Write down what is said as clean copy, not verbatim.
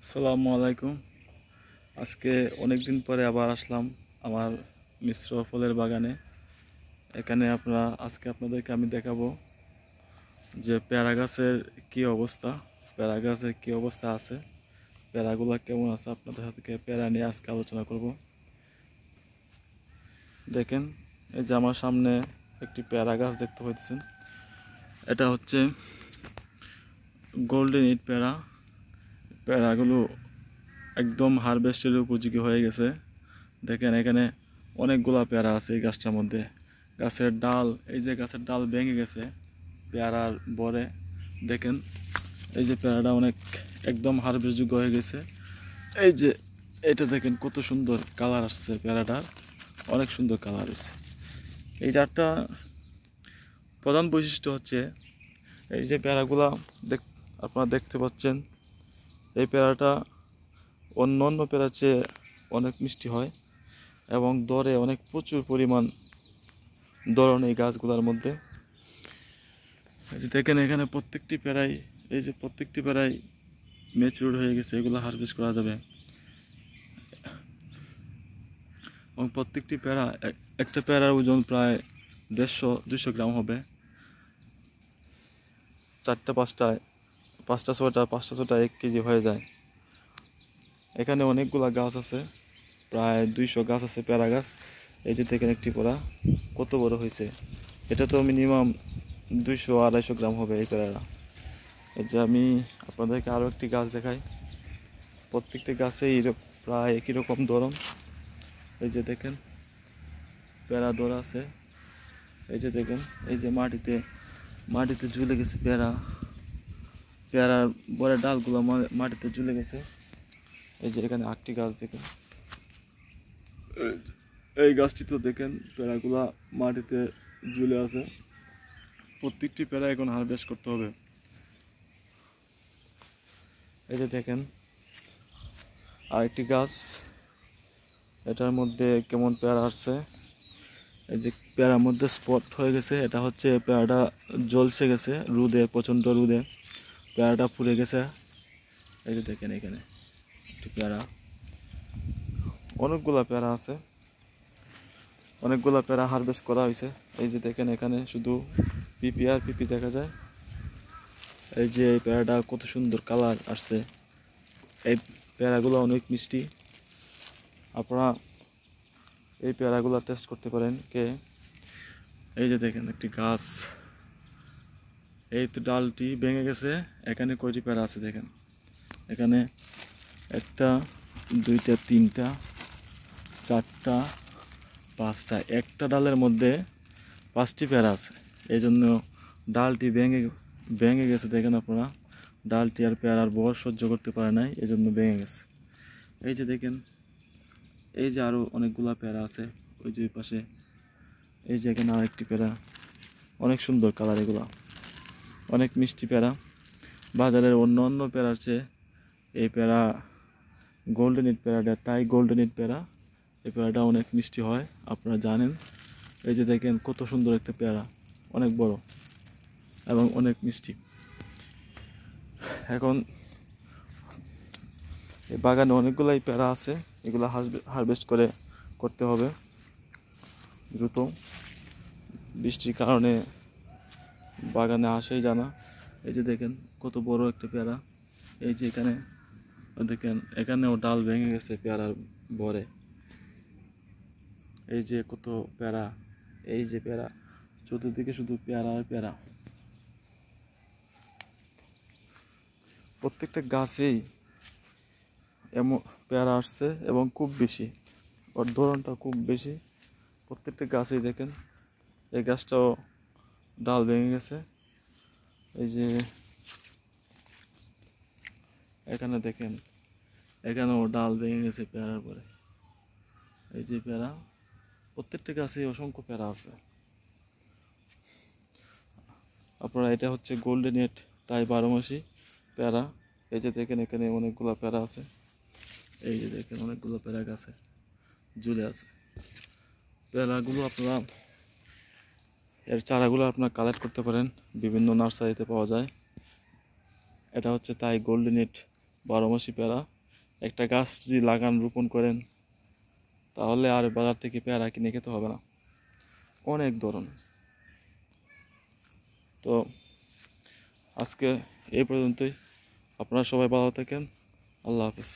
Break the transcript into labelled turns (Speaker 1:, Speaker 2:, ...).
Speaker 1: আসসালামু আলাইকুম। আজকে অনেক দিন পরে আবার আসলাম আমার মিশ্র ফলের বাগানে। এখানে আজকে আপনাদেরকে আমি দেখাবো যে পেয়ারা গাছের কি অবস্থা, আছে, পেয়ারাগুলো কেমন আছে। আপনাদের থেকে পেয়ারা নিয়ে আজকে আলোচনা করব। দেখেন, এই যে আমার সামনে একটি পেয়ারা গাছ দেখতে পাচ্ছেন। এটা হচ্ছে গোল্ডেন ইট পেয়ারা। পেয়ারাগুলো একদম হারভেস্টের উপযোগী হয়ে গেছে। দেখেন, এখানে অনেকগুলা পেয়ারা আছে এই গাছটার মধ্যে। গাছের ডাল ভেঙে গেছে পেয়ারার বরে। দেখেন, এই যে পেয়ারাটা একদম হারভেস্টযোগ্য হয়ে গেছে। এই যে এটা দেখেন কত সুন্দর কালার আসছে, পেয়ারাটার অনেক সুন্দর কালার হয়েছে। এই জাতটা প্রধান বৈশিষ্ট্য হচ্ছে এই যে পেয়ারাগুলা আপনারা দেখতে পাচ্ছেন। এই পেয়ারাটা অন্য পেয়ারার চেয়ে অনেক মিষ্টি হয় এবং দরে প্রচুর পরিমাণ দরন এই গাছগুলোর মধ্যে। এই যে দেখেন, এখানে প্রত্যেকটি পেয়ারাই ম্যাচিউরড হয়ে গেছে। এগুলো হারভেস্ট করা যাবে এবং প্রত্যেকটি একটা পেয়ারার ওজন প্রায় 150-200 গ্রাম হবে। পাঁচটা ছটা 1 কেজি হয়ে যায়। এখানে অনেকগুলা গাছ আছে, প্রায় 200 গাছ আছে পেয়ারা গাছ। এই যে দেখেন একটি পেয়ারা কত বড় হয়েছে। এটা তো মিনিমাম 200-250 গ্রাম হবে এই পেয়ারা। এই যে আমি আপনাদেরকে আরও একটি গাছ দেখাই। প্রত্যেকটি গাছেই প্রায় একই রকম ধরন। এই যে দেখেন পেয়ারা ধরা আছে। এই যে দেখেন, এই যে মাটিতে ঝুলে গেছে পেয়ারার বড় ডালগুলো মাটিতে ঝুলে গেছে। এই যে এখানে আটটি গাছ দেখেন। এই গাছটি তো দেখেন পেয়ারাগুলা মাটিতে ঝুলে আছে। প্রত্যেকটি পেয়ারা এখন হারভেস্ট করতে হবে। এই যে দেখেন আরেকটি গাছ, এটার মধ্যে কেমন পেয়ারা আসছে। এই যে পেয়ারার মধ্যে স্পট হয়ে গেছে, এটা হচ্ছে পেয়ারাটা জ্বলসে গেছে প্রচণ্ড রোদে পেয়ারাটা পুড়ে গেছে। এই যে দেখেন এখানে একটি পেয়ারা, অনেকগুলা পেয়ারা হারভেস্ট করা হয়েছে। এই যে দেখেন এখানে শুধু পিপি দেখা যায়। এই যে এই পেয়ারাটা কত সুন্দর কালার আসছে। এই পেয়ারাগুলো অনেক মিষ্টি। আপনারা এই পেয়ারাগুলো টেস্ট করতে পারেন এই যে দেখেন একটি গাছ, এই তো ডালটি ভেঙে গেছে। এখানে কয়টি পেয়ারা আছে দেখেন, এখানে 1টা 2টা 3টা 4টা 5টা, একটা ডালের মধ্যে 5টি পেয়ারা আছে। এই জন্য ডালটি ভেঙে গেছে। দেখেন আপনারা, ডালটি আর পেয়ারার বর সহ্য করতে পারে নাই, এই জন্য ভেঙে গেছে। এই যে দেখেন, এই যে আরও অনেকগুলা পেয়ারা আছে ওই যে পাশে। এই যে এখানে আরেকটি পেয়ারা, অনেক সুন্দর কালার, এগুলা অনেক মিষ্টি পেয়ারা। বাজারের অন্য পেয়ারার চেয়ে এই পেয়ারা গোল্ডেন ইট পেয়ারা, এই পেয়ারাটা অনেক মিষ্টি হয়, আপনারা জানেন। এই যে দেখেন কত সুন্দর একটা পেয়ারা, অনেক বড় এবং অনেক মিষ্টি। এখন এই বাগানে অনেকগুলাই পেয়ারা আছে, এগুলো হারভেস্ট করতে হবে দ্রুত। বৃষ্টির কারণে বাগানে আসেই জানা। এই যে দেখেন কত বড় একটা পেয়ারা। এই যে দেখেন এখানেও ডাল ভেঙে গেছে পেয়ারার ভরে। এই যে কত পেয়ারা, এই যে পেয়ারা, চতুর্দিকে শুধু পেয়ারা আর পেয়ারা। প্রত্যেকটা গাছেই এমন পেয়ারা আসছে এবং খুব বেশি, ওর ধরনটা খুব বেশি। প্রত্যেকটা গাছেই দেখেন, এই গাছটাও ডাল ভেঙে গেছে। এই যে এখানে দেখেন, এখানেও ডাল ভেঙে গেছে পেয়ারার পরে। এই যে পেয়ারা, প্রত্যেকটা গাছে অসংখ্য পেয়ারা আছে। আপনারা, এটা হচ্ছে গোল্ডেন ইট তাই 12 মাসি পেয়ারা। এই যে দেখেন এখানে অনেকগুলো পেয়ারা আছে। এই যে দেখেন অনেকগুলো পেয়ারা গাছে ঝুলে আছে। পেয়ারাগুলো এর চারাগুলো আপনারা কালেক্ট করতে পারেন, বিভিন্ন নার্সারিতে পাওয়া যায়। এটা হচ্ছে তাই গোল্ডেন ইট 12 মাসি পেয়ারা। একটা গাছ যদি লাগান রোপণ করেন তাহলে আর বাজার থেকে পেয়ারা কিনে খেতে হবে না, অনেক ধরনের। তো আজকে এই পর্যন্তই, আপনারা সবাই ভালো থাকেন, আল্লাহ হাফেজ।